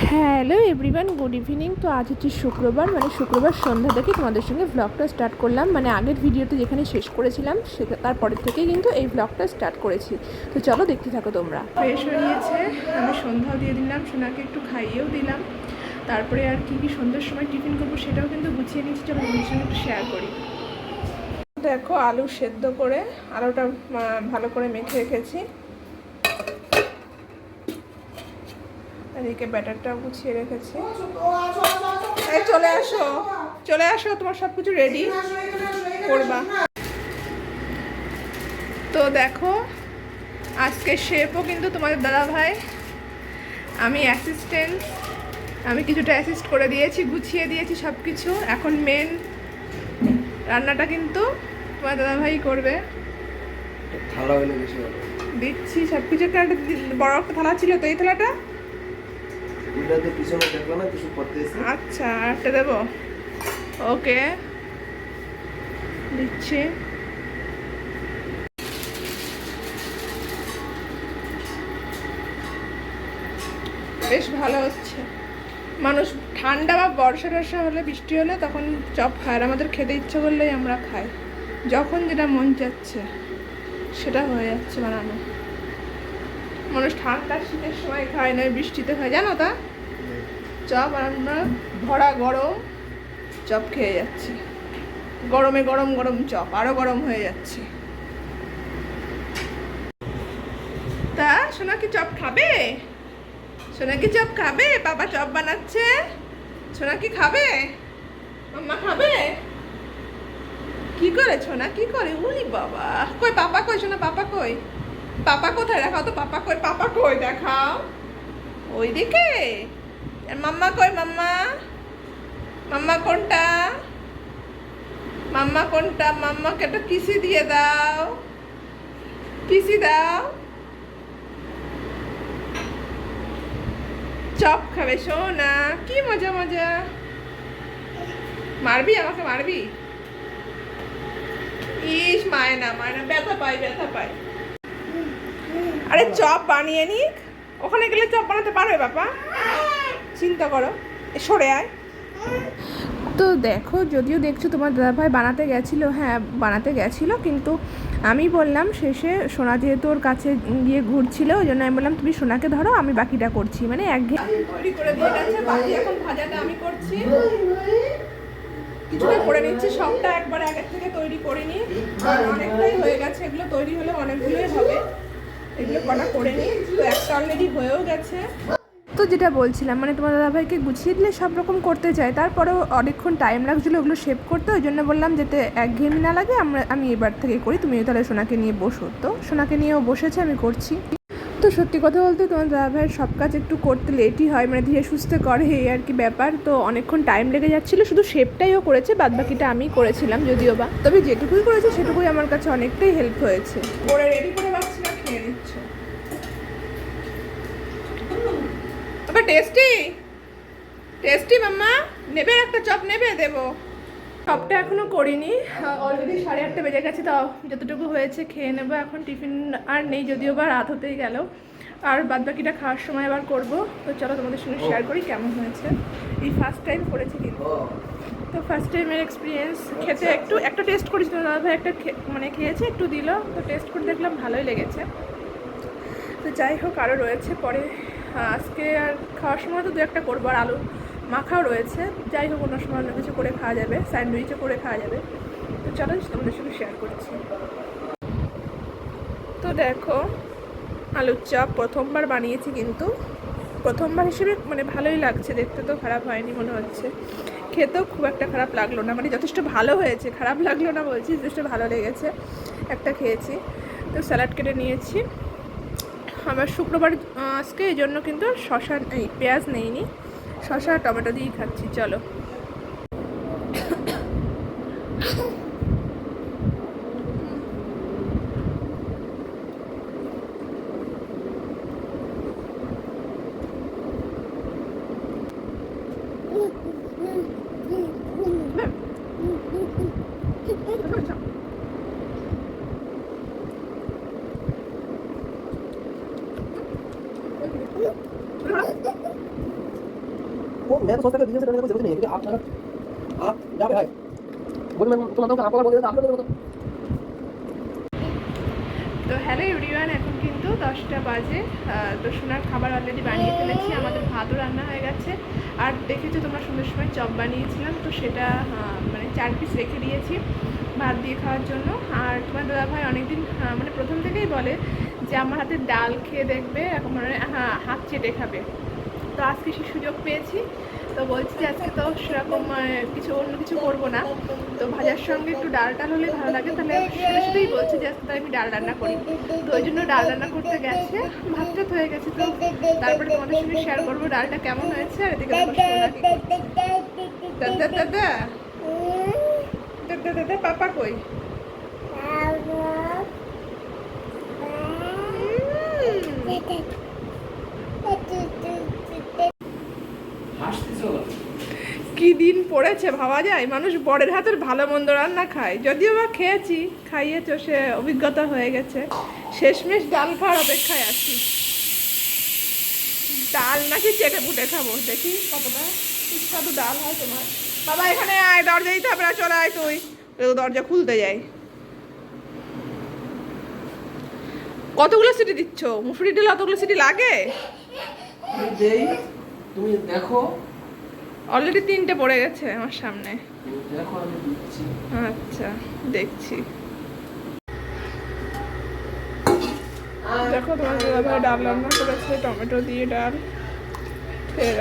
Hello everyone, good evening. তো আজ হচ্ছে শুক্রবার, মানে শুক্রবার সন্ধ্যা থেকে তোমাদের সঙ্গে ব্লগটা স্টার্ট করলাম। মানে আগের ভিডিওতে যেখানে শেষ করেছিলাম তারপরের থেকেই কিন্তু এই ব্লগটা স্টার্ট করেছি। তো চলো দেখতে থাকো তোমরা। ফ্রেশ হয়ে গিয়েছে, আমি সন্ধ্যাও দিয়ে দিলাম, সোনাকে একটু খাইয়েও দিলাম। তারপরে আর কি সন্ধ্যার সময় টিফিন করবো সেটাও কিন্তু গুছিয়ে নিচ্ছি, চলো তোমাদের সঙ্গে একটু শেয়ার করি। দেখো আলু সেদ্ধ করে আলুটা ভালো করে মেখে রেখেছি। এদিকে ব্যাটারটাও গুছিয়ে রেখেছি। এই চলে আসো, চলে আসো, তোমার সব কিছু রেডি করবা। তো দেখো আজকে শেফও কিন্তু তোমাদের দাদা ভাই, আমি অ্যাসিস্ট্যান্ট, আমি কিছুটা অ্যাসিস্ট করে দিয়েছি, গুছিয়ে দিয়েছি সব কিছু। এখন মেন রান্নাটা কিন্তু তোমার দাদা ভাই করবে। থালা হলে বেশি ভালো দিচ্ছি সব কিছু। একটা বড় একটা থালা ছিল তো, এই থালাটা পিছনে দেখো না, কিছু করতেছি। আচ্ছা একটা দেবো, ওকে দিচ্ছি। বেশ ভালো হচ্ছে। মানুষ ঠান্ডা বা বর্ষা টর্ষা হলে, বৃষ্টি হলে তখন চপ খায়, আর আমাদের খেতে ইচ্ছে করলেই আমরা খাই, যখন যেটা মন চাচ্ছে সেটা হয়ে যাচ্ছে বানানো। মানুষ ঠান্ডার শীতের সময় খায় না, বৃষ্টিতে খায়, জানো তা চপ। আর আমরা ভরা গরম চপ খেয়ে যাচ্ছি, গরমে গরম গরম চপ আরও গরম হয়ে যাচ্ছে। তা সোনা কি চপ খাবে? সোনা কি চপ খাবে? বাবা চপ বানাচ্ছে, সোনা কি খাবে? মাম্মা খাবে? কি করে সোনা, কি করে? উলি বাবা, কই পাপা কই? সোনা পাপা কই? পাপা কোথায়? দেখাও তো পাপা কই, পাপা কই দেখাও। ওইদিকে। আর মাম্মা কই? মাম্মা, মাম্মা কোনটা? মাম্মা কোনটা? মাম্মাকে একটা কিসি দিয়ে দাও, কিসি দাও। চপ খাবে সোনা, কি মজা মজা। মারবি আমাকে, মারবি? ইস মায়না, মায়না ব্যথা পাই, ব্যথা পাই। আরে চপ বানিয়ে নিক, ওখানে গেলে চপ বানাতে পারবে বাবা? চিন্তা করো, সরে আয়। তো দেখো, যদিও দেখছো তোমার দাদাভাই বানাতে গেছিলো, হ্যাঁ বানাতে গেছিলো, কিন্তু আমি বললাম শেষে, সোনা যেহেতু ওর কাছে গিয়ে ঘুরছিল, ওই জন্য আমি বললাম তুমি সোনাকে ধরো, আমি বাকিটা করছি। মানে একঘেয়ে তৈরি করে দিয়ে গেছে, বাকি এখন ভাজাটা আমি করছি। কিছুটা করে নিচ্ছি, সবটা একবার আগের থেকে তৈরি করে নিই, কারণ অনেকটাই হয়ে গেছে, এগুলো তৈরি হলে অনেকগুলোই হবে। এগুলো কটা করে নিই, তো একটা অলরেডি হয়েও গেছে। তো যেটা বলছিলাম, মানে তোমার দাদাভাইকে গুছিয়ে দিলে সব রকম করতে চাই, তারপরেও অনেকক্ষণ টাইম লাগছিলো ওগুলো শেপ করতে, ওই জন্য বললাম যাতে একঘেয়েমি না লাগে, আমি এবার থেকে করি, তুমিও তাহলে সোনাকে নিয়ে বসো। তো সোনাকে নিয়েও বসেছে, আমি করছি। তো সত্যি কথা বলতে তোমার দাদাভাইয়ের সব কাজ একটু করতে লেটই হয়, মানে ধীরে সুস্থে করে, এই আর কি ব্যাপার। তো অনেকক্ষণ টাইম লেগে যাচ্ছিলো, শুধু শেপটাইও করেছে, বাদ বাকিটা আমি করেছিলাম যদিও বা, তবে যেটুকুই করেছে সেটুকুই আমার কাছে অনেকটাই হেল্প হয়েছে। করে রেডি করে পাচ্ছি না, খেয়ে নিচ্ছ। তবে টেস্টি, টেস্টি মাম্মা। নেবে একটা চপ? নেবে? দেবো। চপটা এখনও করিনি, অলরেডি 8:30 বেজে গেছে, তাও যতটুকু হয়েছে খেয়ে নেবো। এখন টিফিন আর নেই, যদিও বা রাত হতেই গেল, আর বাদ বাকিটা খাওয়ার সময় আবার করবো। তো চলো তোমাদের সঙ্গে শেয়ার করি কেমন হয়েছে। এই ফার্স্ট টাইম করেছি কিন্তু, তো ফার্স্ট টাইমের এক্সপিরিয়েন্স। খেতে একটা টেস্ট করেছি, তোমার দাদাভাই একটা মানে খেয়েছে, একটু দিল, তো টেস্ট করে দেখলাম ভালোই লেগেছে। তো যাই হোক, আরও রয়েছে পরে, আজকে আর খাওয়ার সময় তো দু একটা করবো, আর আলু মাখাও রয়েছে। যাই হোক, অন্য সময় অন্য কিছু করে খাওয়া যাবে, স্যান্ডউইচও করে খাওয়া যাবে। তো চলো তোমাদের সঙ্গে শেয়ার করছি। তো দেখো আলুর চপ প্রথমবার বানিয়েছি, কিন্তু প্রথমবার হিসেবে মানে ভালোই লাগছে, দেখতে তো খারাপ হয়নি মনে হচ্ছে, খেতেও খুব একটা খারাপ লাগলো না, মানে যথেষ্ট ভালো হয়েছে, খারাপ লাগলো না বলছি, যথেষ্ট ভালো লেগেছে। একটা খেয়েছি। তো স্যালাড কেটে নিয়েছি, আমার শুক্রবার আজকে, এই জন্য কিন্তু শসা নেই, পেঁয়াজ নেইনি, শসা টমেটো দিয়েই খাচ্ছি। চলো। वो मैं तो सोचता था बिजनेस करने की कोई जरूरत नहीं है क्योंकि आप जहाँ पे है बोले मैं तो मतलब आप बोल देते आप लोग তো হ্যালো এভরিওয়ান, এখন কিন্তু 10টা বাজে। তো সোনার খাবার অলরেডি বানিয়ে ফেলেছি, আমাদের ভাতও রান্না হয়ে গেছে। আর দেখেছো তোমরা সন্ধ্যের সময় চপ বানিয়েছিলাম, তো সেটা মানে 4 পিস রেখে দিয়েছি ভাত দিয়ে খাওয়ার জন্য। আর তোমার দাদাভাই অনেকদিন মানে প্রথম থেকেই বলে যে আমার হাতে ডাল খেয়ে দেখবে, এখন মানে হাত চেটে খাবে। তো আজকে সে সুযোগ পেয়েছি, তো বলছি যে আজকে তো সেরকম অন্য কিছু করবো না, তো ভাজার সঙ্গে একটু ডাল হলে ভালো লাগে। তাহলে সেটা শুধুই বলছি যে আজকে তাই আমি ডাল রান্না করি, তো ওই জন্য ডাল রান্না করতে গেছে। ভাতটা হয়ে গেছে, তো তারপরে তোমাদের সঙ্গে শেয়ার করবো ডালটা কেমন হয়েছে। আর এদিকে দেখো দাদা দাদা দাদা দাদা পাপা কই? কি দিন পড়েছে ভাবা যায়, মানুষ বরের হাতের ভালো মন্দ রান্না খায়। যদিও বা খেয়েছি, খাইয়েছো, সে অভিজ্ঞতা হয়ে গেছে। শেষমেশ ডাল খাওয়ার অপেক্ষায় আছি। ডাল নাকি চেটে পুটে খাবো, দেখি কতটা সুস্বাদু ডাল হয় তোমার। বাবা এখানে আয়, দরজা দিতে হবে না, চলে আয় তুই। দরজা খুলতে যাই। কতগুলো সিটি দিচ্ছ? মুসুরি ডাল অতগুলো সিটি লাগে? তুমি দেখো, অলরেডি 3টে পড়ে গেছে আমার সামনে। দেখো আমি দিচ্ছি। আচ্ছা দেখছি। দেখো তোমার দাদাভাই ডাল রান্না করেছে, টমেটো দিয়ে ডাল। খেয়ে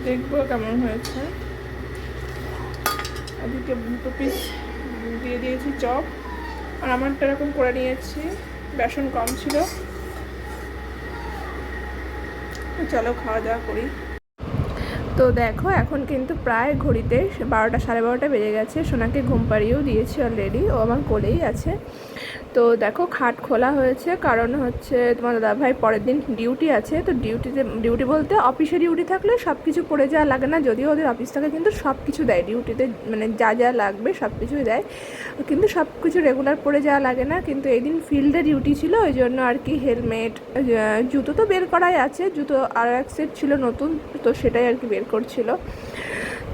দেখবো কেমন হয়েছে। এদিকে 2 পিস দিয়ে দিয়েছি চপ, আর আমারটা এরকম করে নিয়েছি, বেসন কম ছিল। চলো খাওয়া দাওয়া করি। তো দেখো এখন কিন্তু প্রায় ঘড়িতে 12টা সাড়ে 12টা বেজে গেছে। সোনাকে ঘুম পাড়িয়েও দিয়েছি অলরেডি, ও আমার কোলেই আছে। তো দেখো খাট খোলা হয়েছে, কারণ হচ্ছে তোমার দাদাভাই পরের দিন ডিউটি আছে। তো ডিউটি বলতে অফিসে ডিউটি থাকলে সব কিছু পড়ে যাওয়া লাগে না, যদিও ওদের অফিস থেকে কিন্তু সব কিছু দেয় ডিউটিতে, মানে যা যা লাগবে সব কিছুই দেয়, কিন্তু সব কিছু রেগুলার পড়ে যাওয়া লাগে না। কিন্তু এই দিন ফিল্ডে ডিউটি ছিল, ওই জন্য আর কি হেলমেট, জুতো তো বের করাই আছে, জুতো আরও এক সেট ছিল নতুন, তো সেটাই আর কি বের করছিল।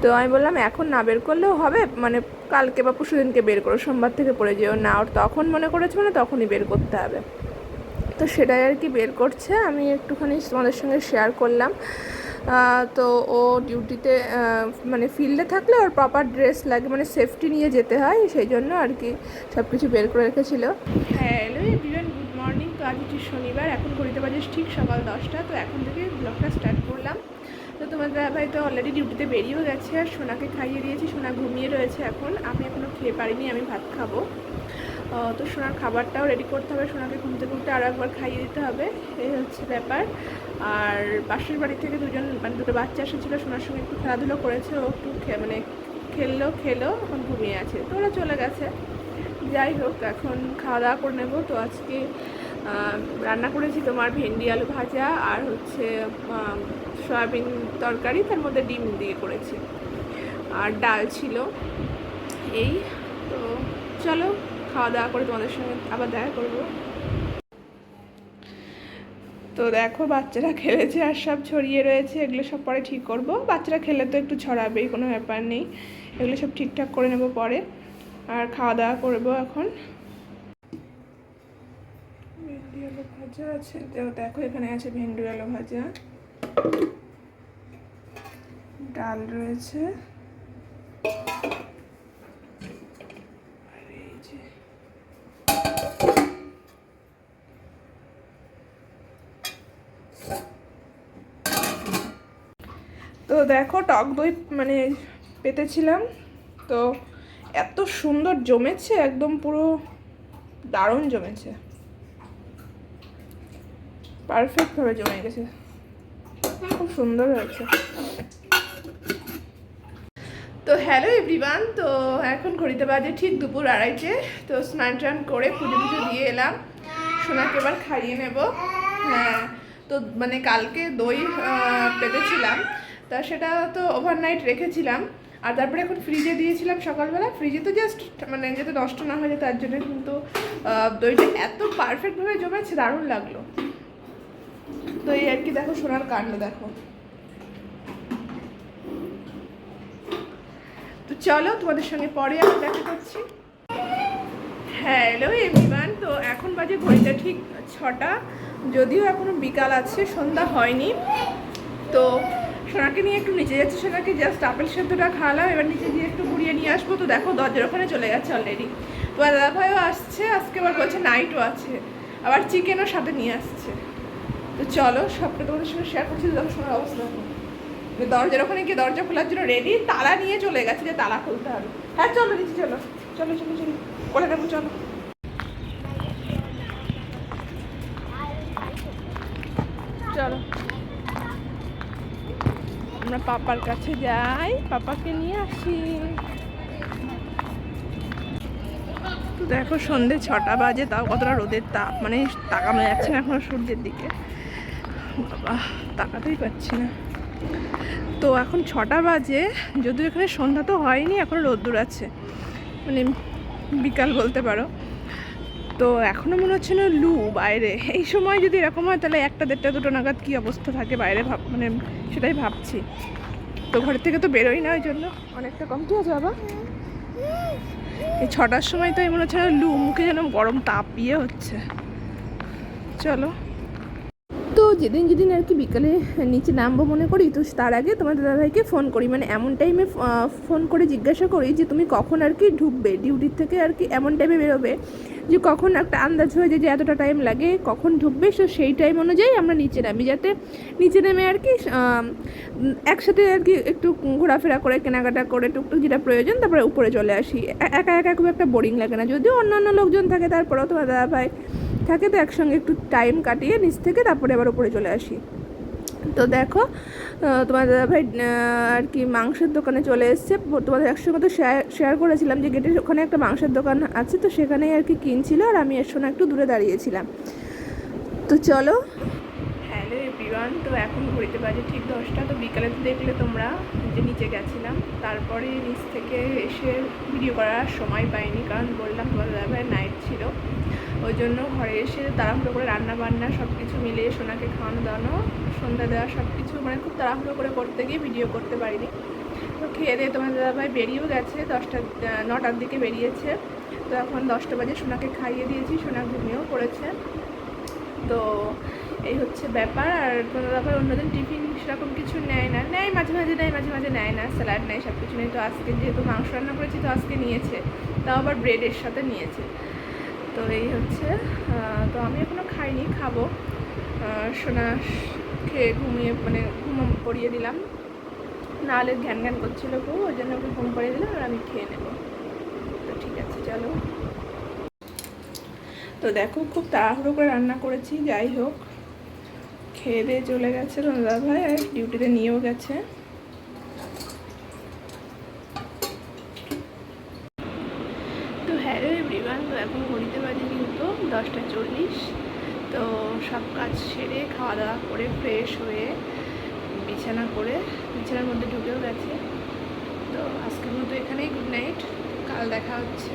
তো আমি বললাম এখন না বের করলেও হবে, মানে কালকে বা পরশু দিনকে বের করো, সোমবার থেকে পড়ে যেও না। ওর তখন মনে করেছে মানে তখনই বের করতে হবে, তো সেটাই আর কি বের করছে। আমি একটুখানি তোমাদের সঙ্গে শেয়ার করলাম। তো ও ডিউটিতে মানে ফিল্ডে থাকলে ওর প্রপার ড্রেস লাগে, মানে সেফটি নিয়ে যেতে হয়, সেই জন্য আর কি সব কিছু বের করে রেখেছিল। Hello everyone, good morning. তো আজ হচ্ছে শনিবার, এখন ঘড়িতে বাজে ঠিক সকাল 10টা। তো এখন থেকে ব্লগটা স্টার্ট করলাম। তো তোমার দাদাভাই তো অলরেডি ডিউটিতে বেরিয়েও গেছে, আর সোনাকে খাইয়ে দিয়েছি, সোনা ঘুমিয়ে রয়েছে এখন। আমি এখনও খেয়ে পারিনি, আমি ভাত খাবো। তো সোনার খাবারটাও রেডি করতে হবে, সোনাকে ঘুমতে ঘুমতে আরও একবার খাইয়ে দিতে হবে, এই হচ্ছে ব্যাপার। আর পাশের বাড়ি থেকে দুটো বাচ্চা এসেছিলো, সোনার সঙ্গে একটু খেলাধুলো করেছে, ও একটু মানে খেলো, এখন ঘুমিয়ে আছে, তো ওরা চলে গেছে। যাই হোক, এখন খাওয়া দাওয়া করে নেবো। তো আজকে রান্না করেছি তোমার ভেন্ডি আলু ভাজা, আর হচ্ছে সয়াবিন তরকারি, তার মধ্যে ডিম দিয়ে করেছি, আর ডাল ছিল। এই তো চলো খাওয়া দাওয়া করে তোমাদের সঙ্গে আবার দেখা করবো। তো দেখো বাচ্চারা খেলেছে আর সব ছড়িয়ে রয়েছে, এগুলো সব পরে ঠিক করব। বাচ্চারা খেলে তো একটু ছড়াবেই, কোনো ব্যাপার নেই, এগুলো সব ঠিকঠাক করে নেব পরে। আর খাওয়া দাওয়া করবো এখন। ভেন্ডি আলু ভাজা আছে, দেখো এখানে আছে ভেন্ডি আলু ভাজা, ডাল রয়েছে, আর এই যে তো দেখো টক দই মানে পেতেছিলাম, তো এত সুন্দর জমেছে, একদম পুরো দারুণ জমেছে, পারফেক্টভাবে জমে গেছে, খুব সুন্দর হয়েছে। তো হ্যালো এভরিওয়ান, তো এখন ঘড়িতে বাজে ঠিক দুপুর 2:30। তো স্নান টান করে পুজো দিয়ে এলাম, সোনাকে এবার খাইয়ে নেব। হ্যাঁ, তো মানে কালকে দই পেতেছিলাম, তা সেটা তো ওভারনাইট রেখেছিলাম, আর তারপরে এখন ফ্রিজে দিয়েছিলাম সকালবেলা। ফ্রিজে তো জাস্ট মানে যাতে নষ্ট না হয়ে যায় তার জন্য, কিন্তু দইটা এত পারফেক্টভাবে জমেছে, দারুণ লাগলো। তো এই আর কি, দেখো সোনার কাণ্ড দেখো। চলো তোমাদের সঙ্গে পরে আমি দেখা করছি। হ্যালো এভরিওয়ান, তো এখন বাজে ঘড়িটা ঠিক 6টা, যদিও এখনও বিকাল আছে, সন্ধ্যা হয়নি। তো সোনাকে নিয়ে একটু নিচে যাচ্ছি, সোনাকে জাস্ট আপেল সেদ্ধটা খাওয়ালাম, এবার নিচে গিয়ে একটু ঘুরিয়ে নিয়ে আসবো। তো দেখো দরজার ওখানে চলে গেছে অলরেডি। তো দাদাভাইও আসছে আজকে, আবার বলছে নাইটও আছে, আবার চিকেনও সাথে নিয়ে আসছে। তো চলো সবটা তোমাদের সঙ্গে শেয়ার করছি। দেখো সোনার অবস্থা, দরজার ওখানে গিয়ে দরজা খোলার জন্য রেডি, তালা নিয়ে চলে গেছে যে তালা খুলতে হবে। হ্যাঁ চলো নিচে চলো, চলো চলো চলো করে দেবো, চলো চলো আমরা পাপার কাছে যাই, পাপাকে নিয়ে আসি। তো দেখো সন্ধে 6টা বাজে, তাও কতটা রোদের তাপ, মানে তাকানো যাচ্ছে না এখনো সূর্যের দিকে, বাবা তাকাতেই পাচ্ছি না। তো এখন 6টা বাজে, যদিও এখানে সন্ধ্যা তো হয়নি, এখনো রোদ্দুর আছে, মানে বিকাল বলতে পারো। তো এখনও মনে হচ্ছে না লু বাইরে, এই সময় যদি এরকম হয় তাহলে 1টা 1:30 2টো নাগাদ কী অবস্থা থাকে বাইরে, মানে সেটাই ভাবছি। তো ঘরের থেকে তো বেরোই না, ওই জন্য অনেকটা কম। ঠিক আছে বাবা, এই 6টার সময় তো মনে হচ্ছে না লু, মুখে যেন গরম তাপ ইয়ে হচ্ছে। চলো, তো যেদিন যেদিন আর কি বিকালে নিচে নামবো মনে করি, তো তার আগে তোমাদের দাদাভাইকে ফোন করি, মানে এমন টাইমে ফোন করে জিজ্ঞাসা করি যে তুমি কখন আর কি ঢুকবে ডিউটির থেকে, আর কি এমন টাইমে বেরোবে যে কখন একটা আন্দাজ হয়ে যায় যে এতটা টাইম লাগে কখন ঢুকবে। তো সেই টাইম অনুযায়ী আমরা নিচে নামি, যাতে নিচে নেমে আর কি একসাথে আর কি একটু ঘোরাফেরা করে কেনাকাটা করে টুকটুক যেটা প্রয়োজন তারপরে উপরে চলে আসি। একা একা খুব একটা বোরিং লাগে না, যদিও অন্যান্য লোকজন থাকে তারপরেও তোমার দাদাভাই থাকে, তো একসঙ্গে একটু টাইম কাটিয়ে নিচ থেকে তারপরে আবার উপরে চলে আসি। তো দেখো তোমার দাদাভাই আর কি মাংসের দোকানে চলে এসছে। তোমাদের একসঙ্গে তো শেয়ার করেছিলাম যে গেটের ওখানে একটা মাংসের দোকান আছে, তো সেখানেই আর কি কিনছিল, আর আমি এর সময় একটু দূরে দাঁড়িয়েছিলাম। তো চলো, হ্যালো এভরিওয়ান, তো এখন ঘড়িতে বাজে ঠিক 10টা। তো বিকালে তো দেখলে তোমরা যে নিচে গেছিলাম, তারপরে নিচ থেকে এসে ভিডিও করার সময় পাইনি, কারণ বললাম তোমার দাদাভাই নাইট ছিল, ওই জন্য ঘরে এসে তাড়াহুড়ো করে রান্না বান্না সব কিছু মিলিয়ে সোনাকে খাওয়ানো দাওয়ানো সন্ধ্যা দেওয়া সব কিছু মানে খুব তাড়াহুড়ো করে করতে গিয়ে ভিডিও করতে পারিনি। তো খেয়ে দিয়ে তোমার দাদাভাই বেরিয়েও গেছে, 9টার দিকে বেরিয়েছে। তো এখন 10টা বাজে, সোনাকে খাইয়ে দিয়েছি, সোনা ঘুমিয়েও পড়েছে। তো এই হচ্ছে ব্যাপার। আর তোমার দাদাভাই অন্যদিন টিফিন সেরকম কিছু নেয় না, নেয় মাঝে মাঝে নেয়, মাঝে মাঝে নেয় না, স্যালাড নেয়, সব কিছু নেই। তো আজকে যেহেতু মাংস রান্না করেছি তো আজকে নিয়েছে, তাও আবার ব্রেডের সাথে নিয়েছে। তো এই হচ্ছে, তো আমি এখনও খাইনি, খাবো। সোনা খেয়ে ঘুমিয়ে মানে ঘুম পড়িয়ে দিলাম, নাহলে ঘ্যান ঘ্যান করছিল খুব, ওই জন্য ওকে ঘুম পড়িয়ে দিলাম, আর আমি খেয়ে নেব। তো ঠিক আছে চলো। তো দেখো খুব তাড়াহুড়ো করে রান্না করেছি, যাই হোক খেয়ে দিয়ে চলে গেছে তোমার দাদাভাই, আর ডিউটিতে নিয়েও গেছে। তো হ্যালো এভরিওয়ান, তো এখন ঘড়িতে বাজে কিন্তু 10টা 40। তো সব কাজ সেরে খাওয়া দাওয়া করে ফ্রেশ হয়ে বিছানা করে বিছানার মধ্যে ঢুকেও গেছে। তো আজকের মতো এখানেই গুড নাইট, কাল দেখা হচ্ছে।